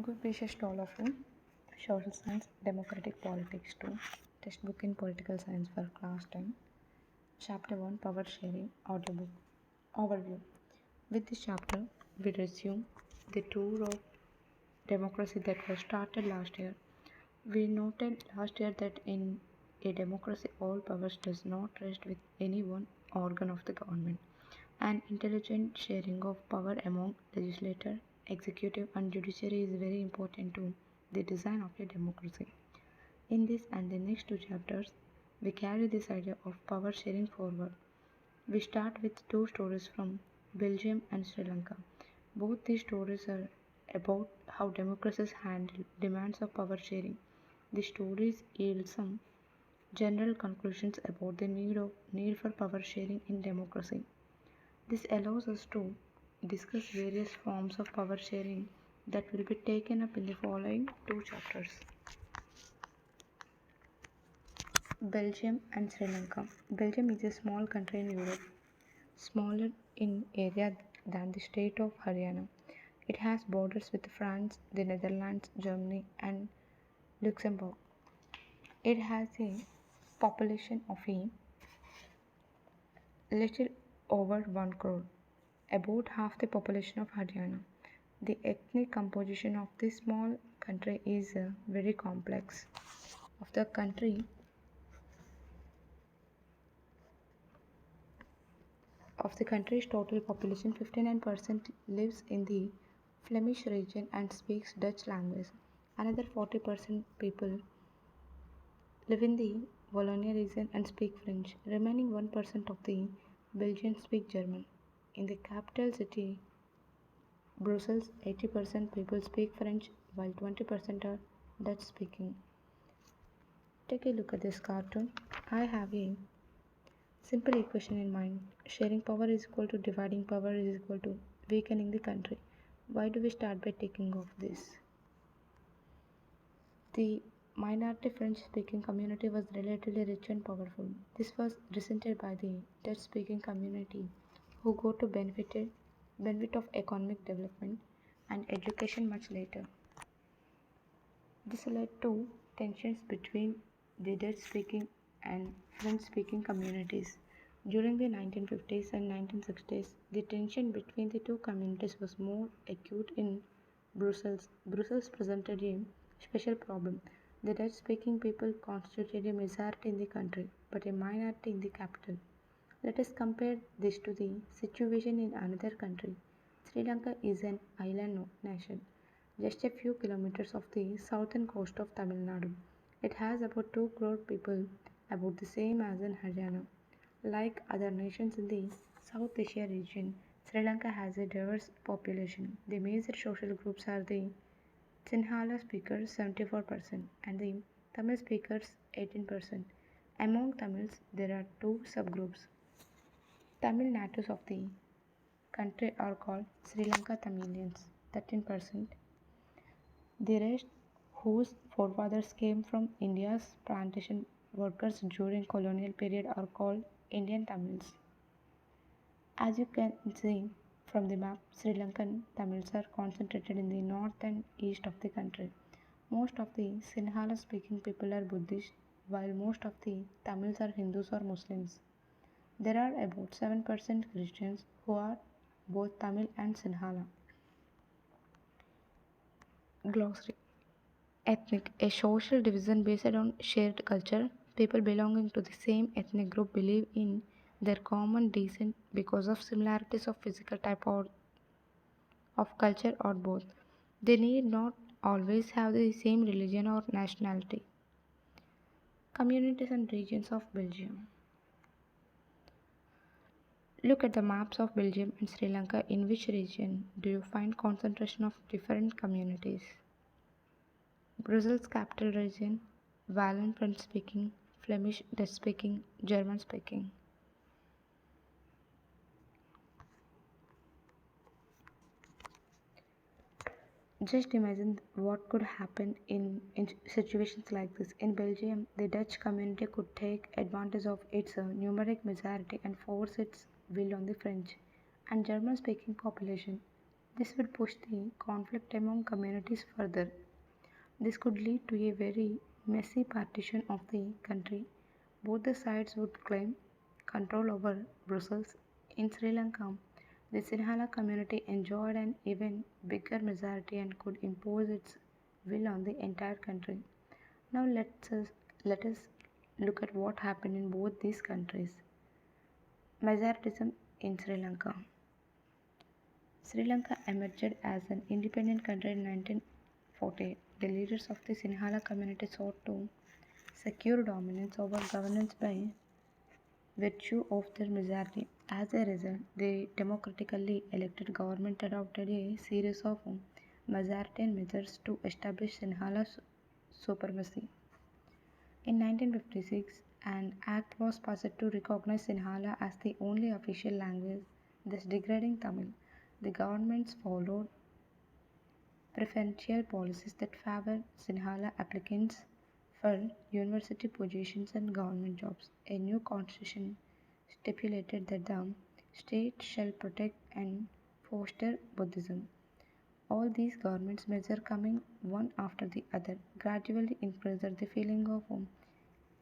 Good wishes to all of you. Social Science, Democratic Politics 2, Textbook in Political Science for Class 10, Chapter 1, Power Sharing, Audiobook. Overview. With this chapter, we resume the tour of democracy that was started last year. We noted last year that in a democracy, all powers does not rest with any one organ of the government. An intelligent sharing of power among legislature, executive, and judiciary is very important to the design of a democracy. In this and the next two chapters, we carry this idea of power sharing forward. We start with two stories from Belgium and Sri Lanka. Both these stories are about how democracies handle demands of power sharing. The stories yield some general conclusions about the need for power sharing in democracy. This allows us to discuss various forms of power sharing that will be taken up in the following two chapters. Belgium and Sri Lanka. Belgium is a small country in Europe, smaller in area than the state of Haryana. It has borders with France, the Netherlands, Germany, and Luxembourg. It has a population of a little over 1 crore, about half the population of Haryana. The ethnic composition of this small country is very complex. Of the country, of the country's total population, 59% lives in the Flemish region and speaks Dutch language. Another 40% people live in the Wallonia region and speak French. Remaining 1% of the Belgians speak German. In the capital city, Brussels, 80% people speak French while 20% are Dutch speaking. Take a look at this cartoon. I have a simple equation in mind. Sharing power is equal to dividing power is equal to weakening the country. Why do we start by taking off this? The minority French speaking community was relatively rich and powerful. This was resented by the Dutch speaking community who got to benefit of economic development and education much later. This led to tensions between the Dutch speaking and French speaking communities. During the 1950s and 1960s, the tension between the two communities was more acute in Brussels. Brussels presented a special problem. The Dutch speaking people constituted a majority in the country, but a minority in the capital. Let us compare this to the situation in another country. Sri Lanka is an island nation, just a few kilometers off the southern coast of Tamil Nadu. It has about 2 crore people, about the same as in Haryana. Like other nations in the South Asia region, Sri Lanka has a diverse population. The major social groups are the Sinhala speakers 74% and the Tamil speakers 18%. Among Tamils, there are two subgroups. Tamil natives of the country are called Sri Lanka Tamilians, 13%. The rest, whose forefathers came from India's plantation workers during colonial period, are called Indian Tamils. As you can see from the map, Sri Lankan Tamils are concentrated in the north and east of the country. Most of the Sinhala speaking people are Buddhist, while most of the Tamils are Hindus or Muslims. There are about 7% Christians who are both Tamil and Sinhala. Glossary. Ethnic, a social division based on shared culture. People belonging to the same ethnic group believe in their common descent because of similarities of physical type or of culture or both. They need not always have the same religion or nationality. Communities and regions of Belgium. Look at the maps of Belgium and Sri Lanka. In which region do you find concentration of different communities? Brussels capital region, Wallon French speaking, Flemish Dutch speaking, German speaking. Just imagine what could happen in situations like this. In Belgium, the Dutch community could take advantage of its numeric majority and force its will on the French and German speaking population. This would push the conflict among communities further. This could lead to a very messy partition of the country. Both the sides would claim control over Brussels. In Sri Lanka, the Sinhala community enjoyed an even bigger majority and could impose its will on the entire country. Now let us look at what happened in both these countries. Majoritism in Sri Lanka. Sri Lanka emerged as an independent country in 1948. The leaders of the Sinhala community sought to secure dominance over governance by virtue of their majority. As a result, the democratically elected government adopted a series of majoritarian measures to establish Sinhala supremacy. In 1956, an act was passed to recognize Sinhala as the only official language, thus degrading Tamil. The governments followed preferential policies that favored Sinhala applicants for university positions and government jobs. A new constitution stipulated that the state shall protect and foster Buddhism. All these government measures coming one after the other gradually increased the feeling of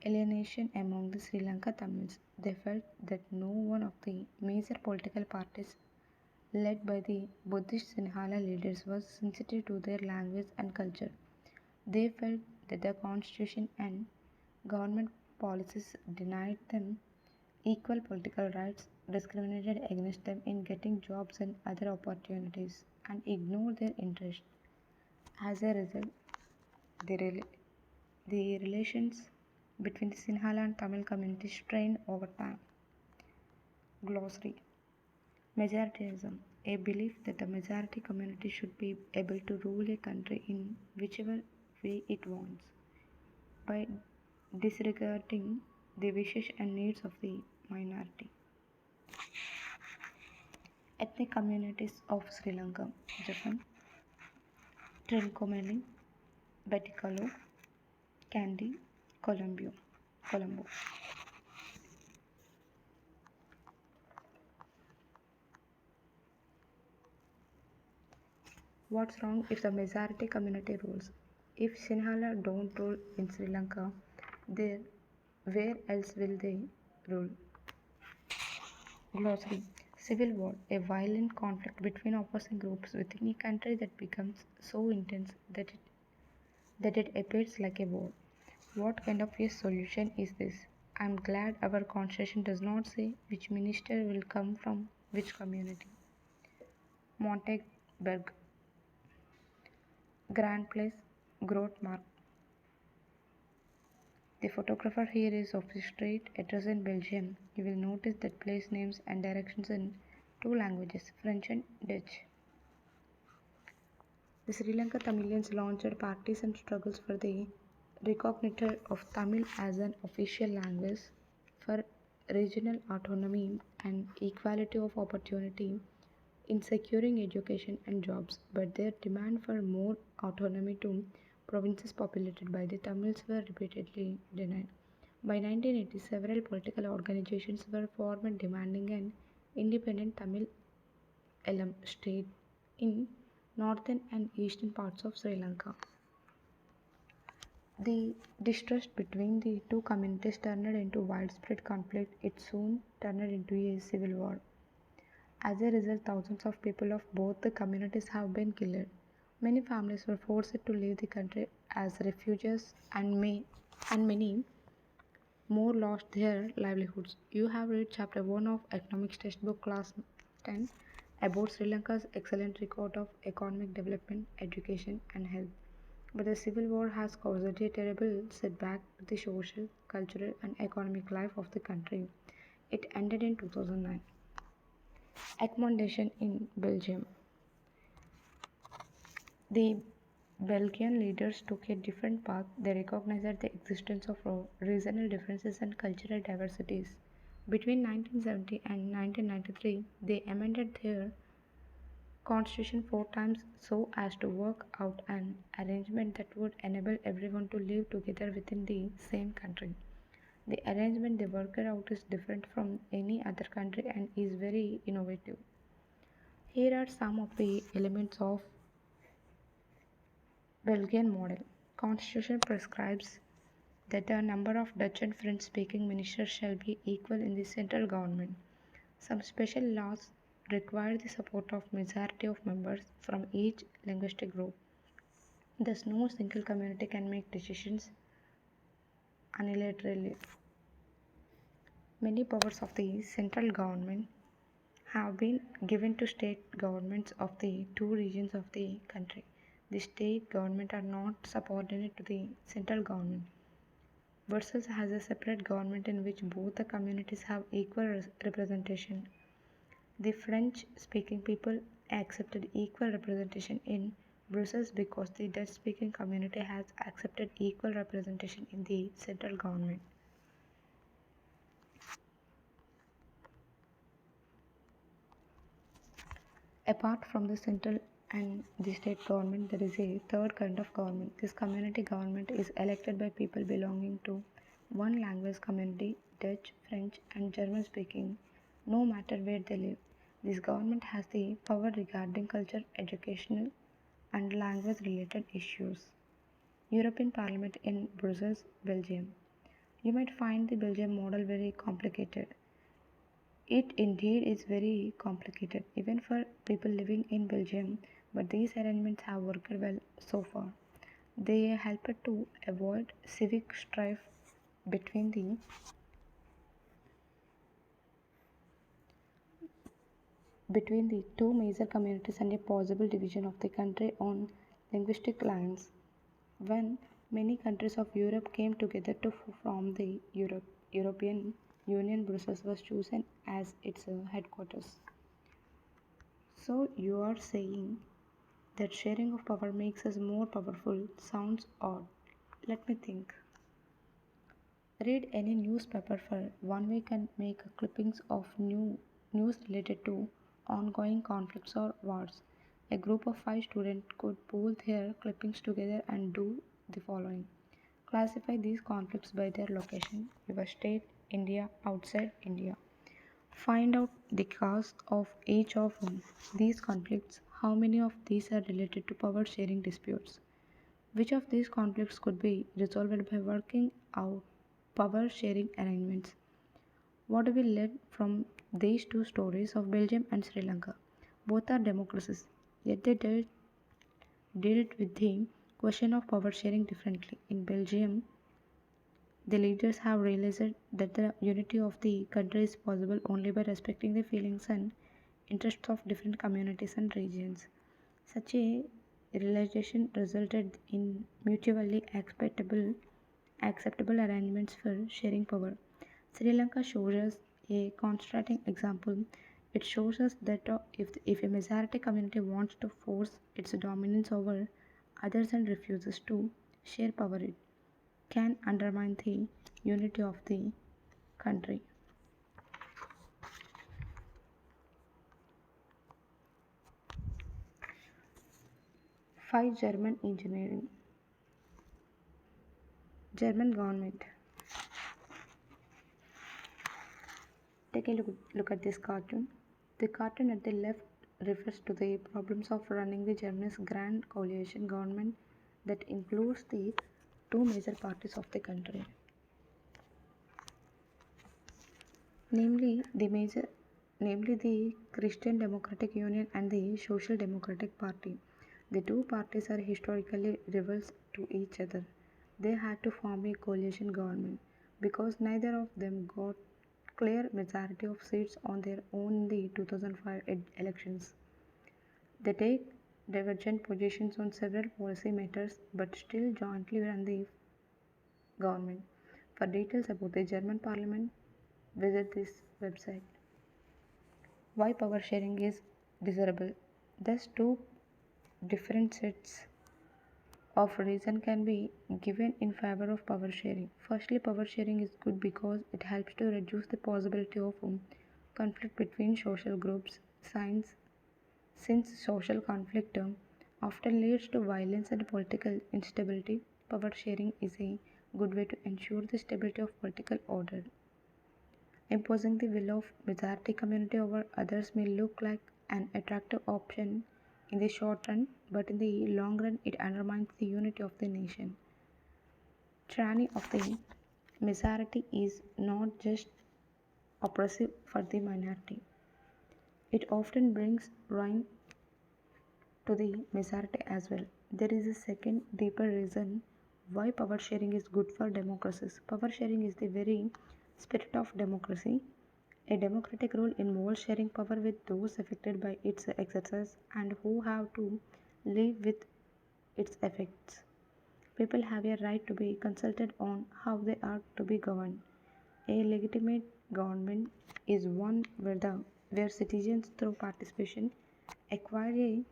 alienation among the Sri Lanka Tamils. They felt that no one of the major political parties led by the Buddhist Sinhala leaders was sensitive to their language and culture. They felt that the constitution and government policies denied them equal political rights, discriminated against them in getting jobs and other opportunities, and ignored their interests. As a result, the, rela- the relations between the Sinhala and Tamil communities strained over time. Glossary. Majoritism, a belief that the majority community should be able to rule a country in whichever way it wants, by disregarding the wishes and needs of the minority. Ethnic communities of Sri Lanka, Japan, Trincomalee, Batikalo, Kandy, Colombo. What's wrong if the majority community rules? If Sinhala don't rule in Sri Lanka, there where else will they rule? Glossary. Civil war, a violent conflict between opposing groups within a country that becomes so intense that it appears like a war. What kind of a solution is this? I'm glad our constitution does not say which minister will come from which community. Montague Grand Place, Grote Mark. The photographer here is of the street address in Belgium. You will notice that place names and directions in two languages, French and Dutch. The Sri Lanka Tamilians launched parties and struggles for the recognition of Tamil as an official language, for regional autonomy and equality of opportunity in securing education and jobs, but their demand for more autonomy to provinces populated by the Tamils were repeatedly denied. By 1980, several political organizations were formed demanding an independent Tamil Elam state in northern and eastern parts of Sri Lanka. The distrust between the two communities turned into widespread conflict. It soon turned into a civil war. As a result, thousands of people of both the communities have been killed. Many families were forced to leave the country as refugees, and many more lost their livelihoods. You have read chapter 1 of economics textbook class 10 about Sri Lanka's excellent record of economic development, education and health. But the civil war has caused a terrible setback to the social, cultural and economic life of the country. It ended in 2009. Accommodation in Belgium. The Belgian leaders took a different path. They recognized the existence of regional differences and cultural diversities. Between 1970 and 1993, they amended their constitution 4 times so as to work out an arrangement that would enable everyone to live together within the same country. The arrangement they worked out is different from any other country and is very innovative. Here are some of the elements of Belgian model. Constitution prescribes that the number of Dutch and French speaking ministers shall be equal in the central government. Some special laws require the support of majority of members from each linguistic group. Thus, no single community can make decisions unilaterally. Many powers of the central government have been given to state governments of the two regions of the country. The state government are not subordinate to the central government. Brussels has a separate government in which both the communities have equal representation. The French speaking people accepted equal representation in Brussels because the Dutch speaking community has accepted equal representation in the central government. Apart from the central and the state government, there is a third kind of government. This community government is elected by people belonging to one language community, Dutch, French, and German speaking, no matter where they live. This government has the power regarding culture, educational, and language related issues. European Parliament in Brussels, Belgium. You might find the Belgian model very complicated. It indeed is very complicated, even for people living in Belgium, but these arrangements have worked well so far. They help to avoid civic strife between the two major communities and a possible division of the country on linguistic lines. When many countries of Europe came together to form the European Union, Brussels was chosen as its headquarters. So you are saying that sharing of power makes us more powerful sounds odd. Let me think. Read any newspaper for 1 week and make clippings of news related to ongoing conflicts or wars. A group of 5 students could pool their clippings together and do the following. Classify these conflicts by their location, your state, India, outside India. Find out the cause of each of these conflicts. How many of these are related to power sharing disputes? Which of these conflicts could be resolved by working out power sharing arrangements? What do we learn from these two stories of Belgium and Sri Lanka? Both are democracies, yet they dealt with the question of power sharing differently. In Belgium, the leaders have realized that the unity of the country is possible only by respecting the feelings and interests of different communities and regions. Such a realization resulted in mutually acceptable arrangements for sharing power. Sri Lanka shows us a contrasting example. It shows us that if a majority community wants to force its dominance over others and refuses to share power, it can undermine the unity of the country. 5. German engineering. German government. Take a look at this cartoon. The cartoon at the left refers to the problems of running the Germany's grand coalition government that includes the two major parties of the country, namely the Christian Democratic Union and the Social Democratic Party. The two parties are historically rivals to each other. They had to form a coalition government because neither of them got clear majority of seats on their own in the 2005 elections. They take divergent positions on several policy matters but still jointly run the government. For details about the German parliament, visit this website. Why power sharing is desirable. Thus, two different sets of reason can be given in favor of power sharing. Firstly, power sharing is good because it helps to reduce the possibility of conflict between social groups. Since social conflict often leads to violence and political instability, power sharing is a good way to ensure the stability of political order. Imposing the will of majority community over others may look like an attractive option in the short run, but in the long run, it undermines the unity of the nation. Tyranny of the majority is not just oppressive for the minority, it often brings ruin to the majority as well. There is a second, deeper reason why power sharing is good for democracies. Power sharing is the very spirit of democracy. A democratic rule involves sharing power with those affected by its exercise and who have to live with its effects. People have a right to be consulted on how they are to be governed. A legitimate government is one where citizens through participation acquire a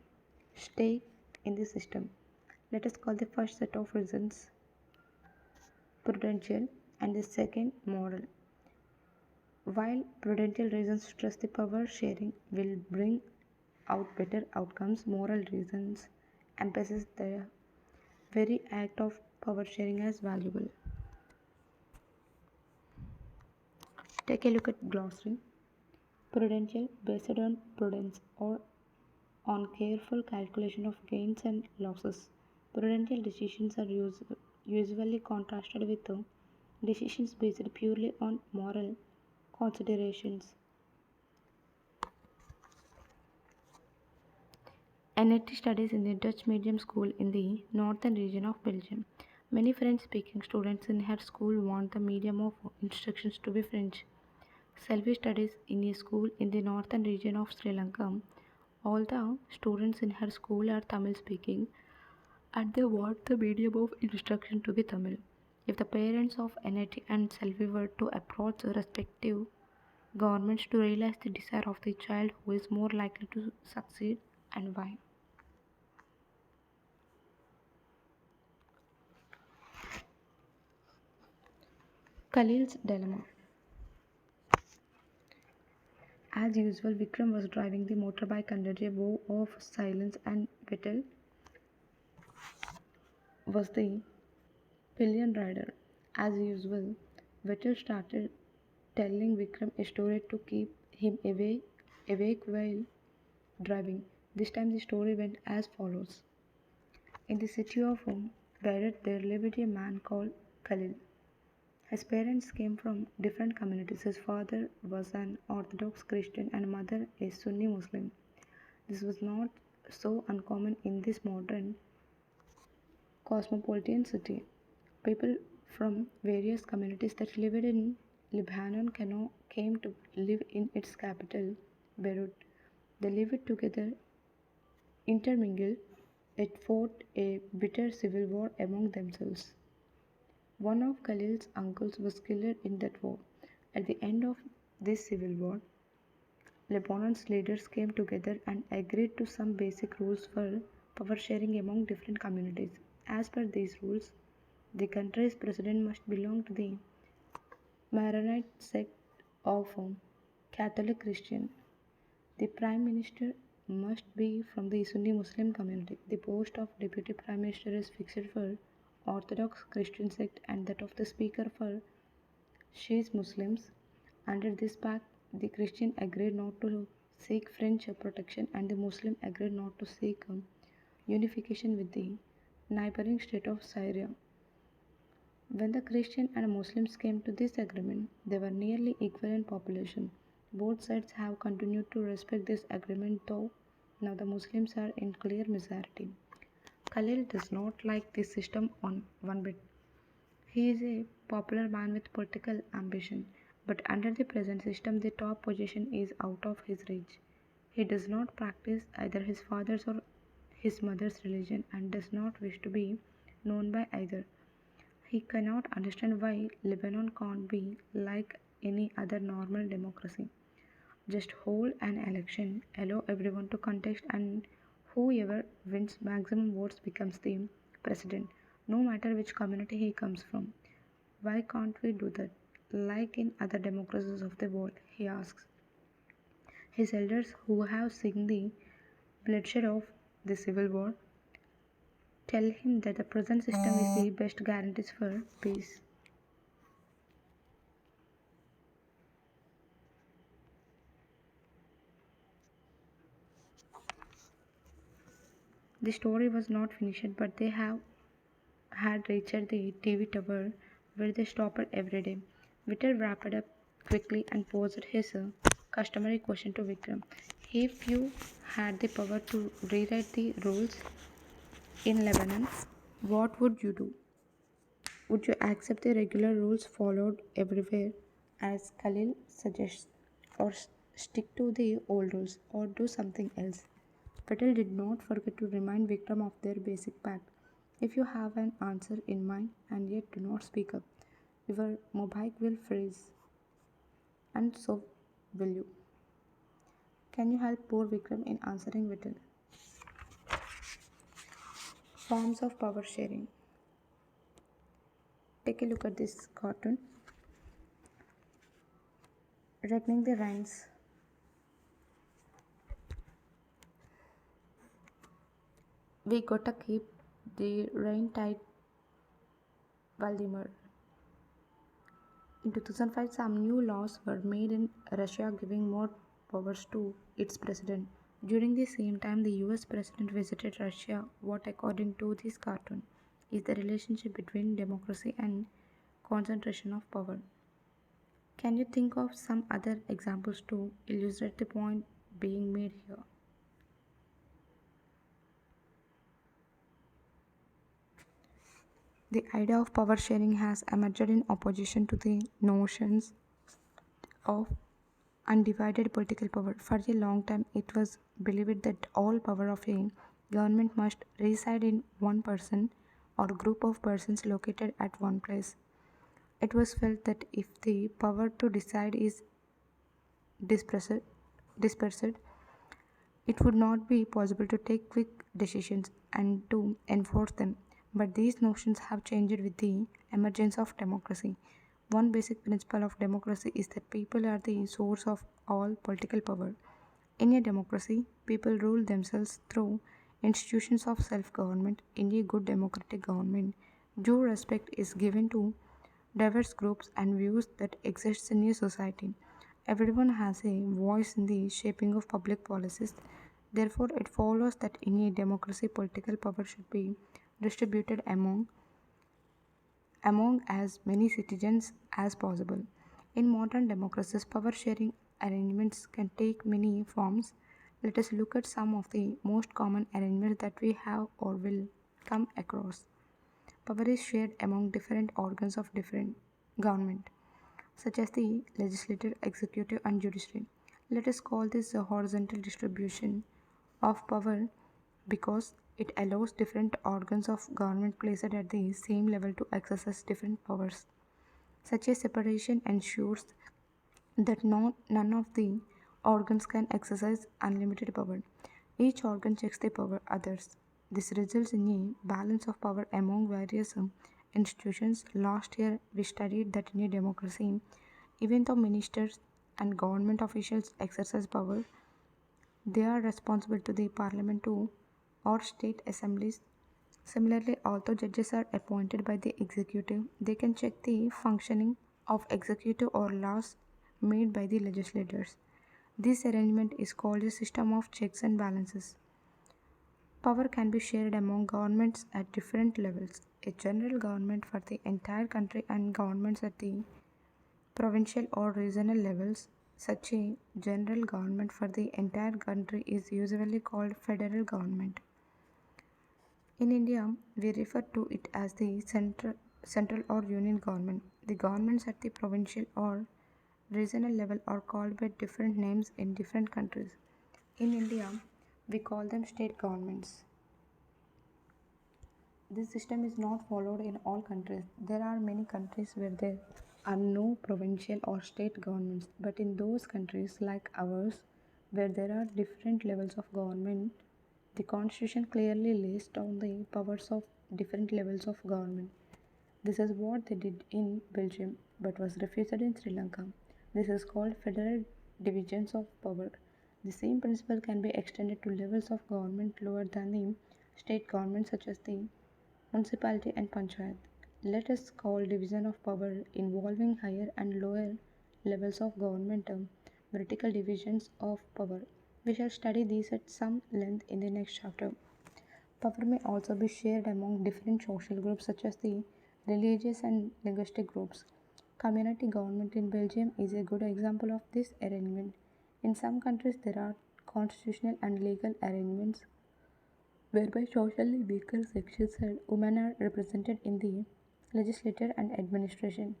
stake in the system. Let us call the first set of reasons prudential and the second moral. While prudential reasons stress the power sharing will bring out better outcomes, moral reasons emphasize the very act of power sharing as valuable. Take a look at glossary. Prudential, based on prudence or on careful calculation of gains and losses. Prudential decisions are usually contrasted with decisions based purely on moral considerations. NET studies in the Dutch medium school in the northern region of Belgium. Many French speaking students in her school want the medium of instructions to be French. Selvi studies in a school in the northern region of Sri Lanka. All the students in her school are Tamil speaking and they want the medium of instruction to be Tamil. If the parents of NIT and Selvi were to approach the respective governments to realize the desire of the child who is more likely to succeed and why. Khalil's dilemma. As usual, Vikram was driving the motorbike under a vow of silence and Vettel was the pillion rider. As usual, Vettel started telling Vikram a story to keep him awake while driving. This time the story went as follows. In the city of Beirut, there lived a man called Khalil. His parents came from different communities. His father was an Orthodox Christian and mother a Sunni Muslim. This was not so uncommon in this modern cosmopolitan city. People from various communities that lived in Lebanon came to live in its capital, Beirut. They lived together, intermingled, it fought a bitter civil war among themselves. One of Khalil's uncles was killed in that war. At the end of this civil war, Lebanon's leaders came together and agreed to some basic rules for power sharing among different communities. As per these rules, the country's president must belong to the Maronite sect of Catholic Christian. The Prime Minister must be from the Sunni Muslim community. The post of Deputy Prime Minister is fixed for Orthodox Christian sect and that of the Speaker for Shiite Muslims. Under this pact, the Christian agreed not to seek French protection and the Muslim agreed not to seek unification with the neighboring state of Syria. When the Christian and Muslims came to this agreement, they were nearly equal in population. Both sides have continued to respect this agreement, though now the Muslims are in clear majority. Khalil does not like this system on one bit. He is a popular man with political ambition, but under the present system, the top position is out of his reach. He does not practice either his father's or his mother's religion and does not wish to be known by either. He cannot understand why Lebanon can't be like any other normal democracy. Just hold an election, allow everyone to contest, and whoever wins maximum votes becomes the president, no matter which community he comes from. Why can't we do that? Like in other democracies of the world, he asks. His elders, who have seen the bloodshed of the civil war, tell him that the present system is the best guarantees for peace. The story was not finished, but they have had reached the TV tower where they stopped every day. Vittel wrapped up quickly and posed his customary question to Vikram. If you had the power to rewrite the rules in Lebanon, what would you do? Would you accept the regular rules followed everywhere, as Khalil suggests, or stick to the old rules, or do something else? Patel did not forget to remind Vikram of their basic pact. If you have an answer in mind and yet do not speak up, your mobile will freeze, and so will you. Can you help poor Vikram in answering Vittel? Forms of power sharing. Take a look at this cartoon. Reckoning the rains. We gotta keep the rain tight, Valdemar. In 2005, some new laws were made in Russia giving more powers to its president. During the same time, the US president visited Russia. What, according to this cartoon, is the relationship between democracy and concentration of power? Can you think of some other examples to illustrate the point being made here? The idea of power sharing has emerged in opposition to the notions of undivided political power. For a long time, it was believed that all power of a government must reside in one person or group of persons located at one place. It was felt that if the power to decide is dispersed, dispersed, it would not be possible to take quick decisions and to enforce them. But these notions have changed with the emergence of democracy. One basic principle of democracy is that people are the source of all political power. In a democracy, people rule themselves through institutions of self government. In a good democratic government, due respect is given to diverse groups and views that exist in a society. Everyone has a voice in the shaping of public policies. Therefore, it follows that in a democracy, political power should be distributed among as many citizens as possible. In modern democracies, power sharing arrangements can take many forms. Let us look at some of the most common arrangements that we have or will come across. Power is shared among different organs of different government, such as the legislative, executive, and judiciary. Let us call this a horizontal distribution of power because it allows different organs of government placed at the same level to exercise different powers. Such a separation ensures that none of the organs can exercise unlimited power. Each organ checks the power others. This results in a balance of power among various institutions. Last year, we studied that in a democracy, even though ministers and government officials exercise power, they are responsible to the parliament too or state assemblies. Similarly, although judges are appointed by the executive, they can check the functioning of executive or laws made by the legislators. This arrangement is called a system of checks and balances. Power can be shared among governments at different levels. A general government for the entire country and governments at the provincial or regional levels. Such a general government for the entire country is usually called federal government. In India, we refer to it as the central or union government. The governments at the provincial or regional level are called by different names in different countries. In India, we call them state governments. This system is not followed in all countries. There are many countries where there are no provincial or state governments, but in those countries like ours, where there are different levels of government, the constitution clearly lays down the powers of different levels of government. This is what they did in Belgium but was refused in Sri Lanka. This is called federal divisions of power. The same principle can be extended to levels of government lower than the state government, such as the municipality and panchayat. Let us call division of power involving higher and lower levels of government vertical divisions of power. We shall study these at some length in the next chapter. Power may also be shared among different social groups such as the religious and linguistic groups. Community government in Belgium is a good example of this arrangement. In some countries, there are constitutional and legal arrangements whereby socially weaker sections and women are represented in the legislature and administration.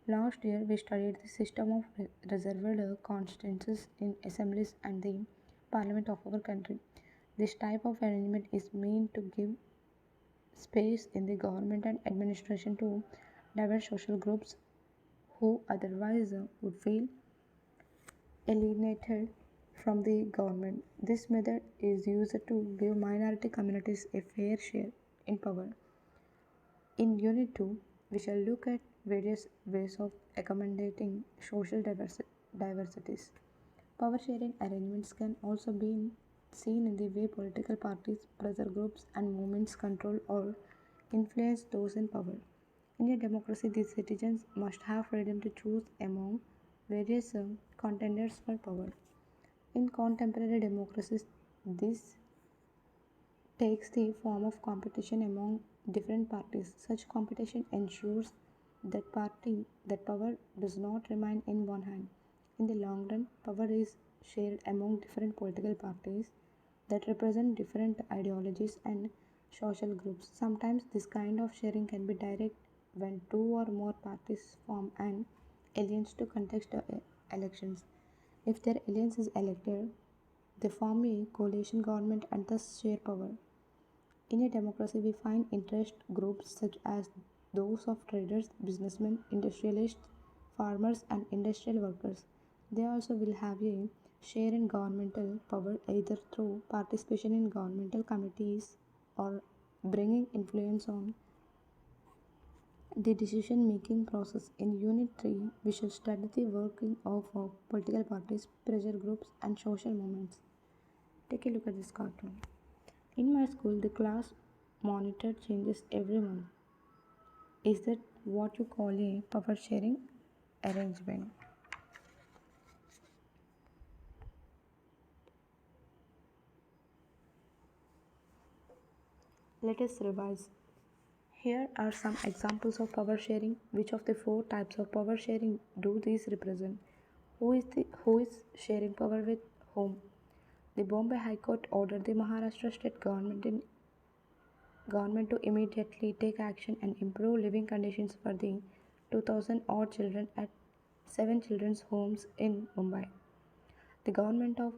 Last year, we studied the system of reserved constituencies in assemblies and the parliament of our country. This type of arrangement is meant to give space in the government and administration to diverse social groups who otherwise would feel alienated from the government. This method is used to give minority communities a fair share in power. In Unit 2, we shall look at various ways of accommodating social diversities. Power sharing arrangements can also be seen in the way political parties, pressure groups, and movements control or influence those in power. In a democracy, the citizens must have freedom to choose among various contenders for power. In contemporary democracies, this takes the form of competition among different parties. Such competition ensures that power does not remain in one hand. In the long run, power is shared among different political parties that represent different ideologies and social groups. Sometimes this kind of sharing can be direct when two or more parties form an alliance to contest elections. If their alliance is elected, they form a coalition government and thus share power. In a democracy, we find interest groups such as those of traders, businessmen, industrialists, farmers, and industrial workers. They also will have a share in governmental power either through participation in governmental committees or bringing influence on the decision making process. In Unit 3, we shall study the working of political parties, pressure groups, and social movements. Take a look at this cartoon. In my school, the class monitor changes every month. Is that what you call a power sharing arrangement? Let us revise. Here are some examples of power sharing. Which of the four types of power sharing do these represent? Who is sharing power with whom? The Bombay High Court ordered the Maharashtra state government to immediately take action and improve living conditions for the 2000 odd children at 7 children's homes in Mumbai. The government of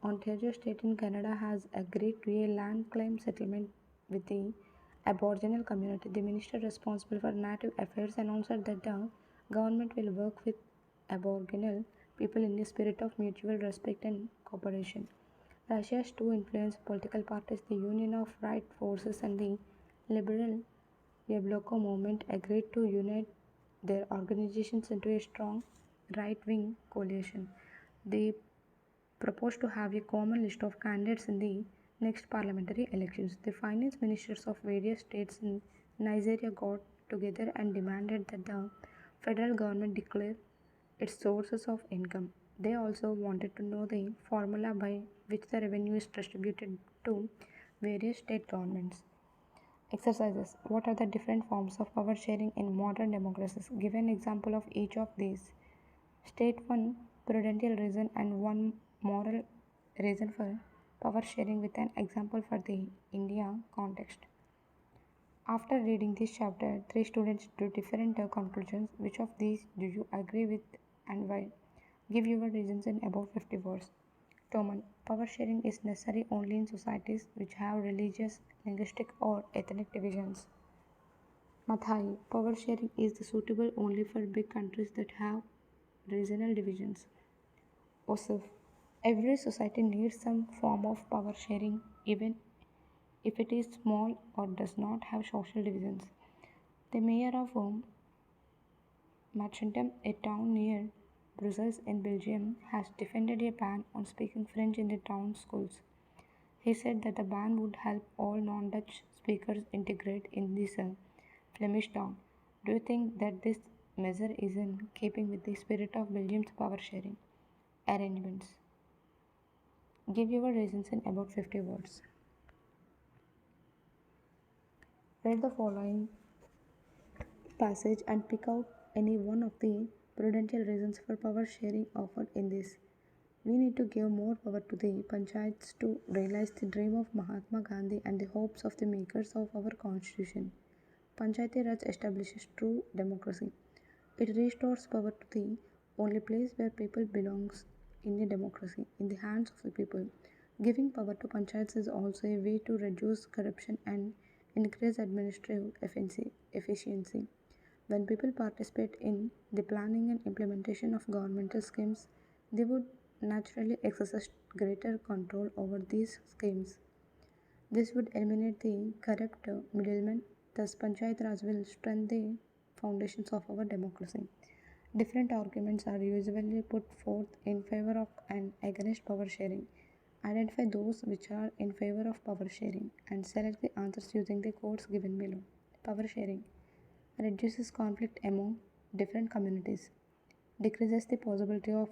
Ontario state in Canada has agreed to a land claim settlement with the Aboriginal community. The minister responsible for native affairs announced that the government will work with Aboriginal people in a spirit of mutual respect and cooperation. Russia's two influential political parties, the Union of Right Forces and the Liberal Yabloko movement, agreed to unite their organizations into a strong right wing coalition. They proposed to have a common list of candidates in the next parliamentary elections. The finance ministers of various states in Nigeria got together and demanded that the federal government declare its sources of income. They also wanted to know the formula by which the revenue is distributed to various state governments. Exercises. What are the different forms of power sharing in modern democracies? Give an example of each of these. State one prudential reason and one moral reason for power sharing with an example for the India context. After reading this chapter, three students drew different conclusions. Which of these do you agree with and why? Give your reasons in about 50 words. Toman, power sharing is necessary only in societies which have religious, linguistic, or ethnic divisions. Mathai, power sharing is suitable only for big countries that have regional divisions. Osif, every society needs some form of power sharing, even if it is small or does not have social divisions. The mayor of Marchentum, a town near Brussels in Belgium, has defended a ban on speaking French in the town schools. He said that the ban would help all non Dutch speakers integrate in this Flemish town. Do you think that this measure is in keeping with the spirit of Belgium's power sharing arrangements? Give your reasons in about 50 words. Read the following passage and pick out any one of the prudential reasons for power sharing offered in this. We need to give more power to the panchayats to realize the dream of Mahatma Gandhi and the hopes of the makers of our constitution. Panchayati Raj establishes true democracy. It restores power to the only place where people belongs in a democracy, in the hands of the people. Giving power to panchayats is also a way to reduce corruption and increase administrative efficiency. When people participate in the planning and implementation of governmental schemes, they would naturally exercise greater control over these schemes. This would eliminate the corrupt middlemen, thus Panchayat Raj will strengthen the foundations of our democracy. Different arguments are usually put forth in favor of and against power sharing. Identify those which are in favor of power sharing and select the answers using the codes given below. Power sharing reduces conflict among different communities, decreases the possibility of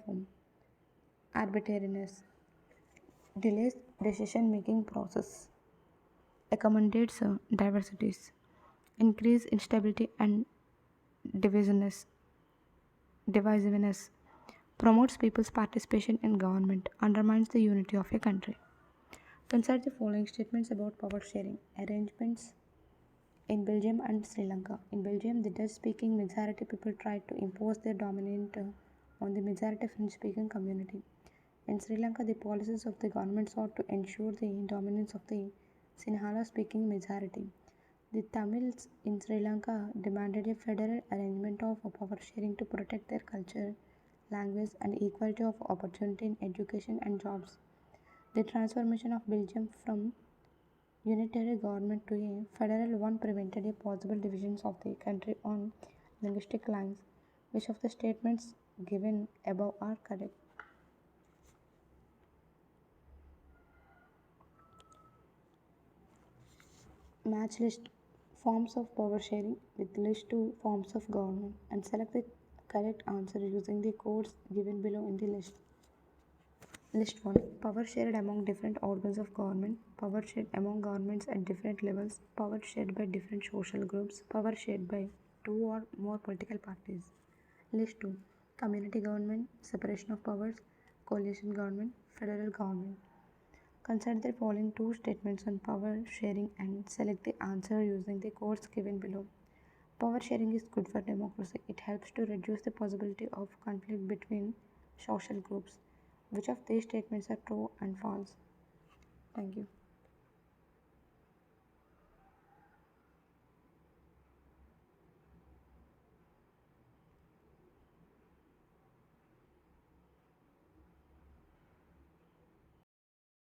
arbitrariness, delays decision making process, accommodates diversities, increase instability and divisiveness, divisiveness, promotes people's participation in government, undermines the unity of a country. Consider the following statements about power sharing arrangements in Belgium and Sri Lanka. In Belgium, the Dutch speaking majority people tried to impose their dominance on the majority French speaking community. In Sri Lanka, the policies of the government sought to ensure the dominance of the Sinhala speaking majority. The Tamils in Sri Lanka demanded a federal arrangement of power sharing to protect their culture, language, and equality of opportunity in education and jobs. The transformation of Belgium from unitary government to a federal one prevented a possible divisions of the country on linguistic lines. Which of the statements given above are correct? Match list forms of power sharing with list two forms of government and select the correct answer using the codes given below in the list. List 1. Power shared among different organs of government. Power shared among governments at different levels. Power shared by different social groups. Power shared by two or more political parties. List 2. Community government, separation of powers, coalition government, federal government. Consider the following two statements on power sharing and select the answer using the codes given below. Power sharing is good for democracy. It helps to reduce the possibility of conflict between social groups. Which of these statements are true and false? Thank you.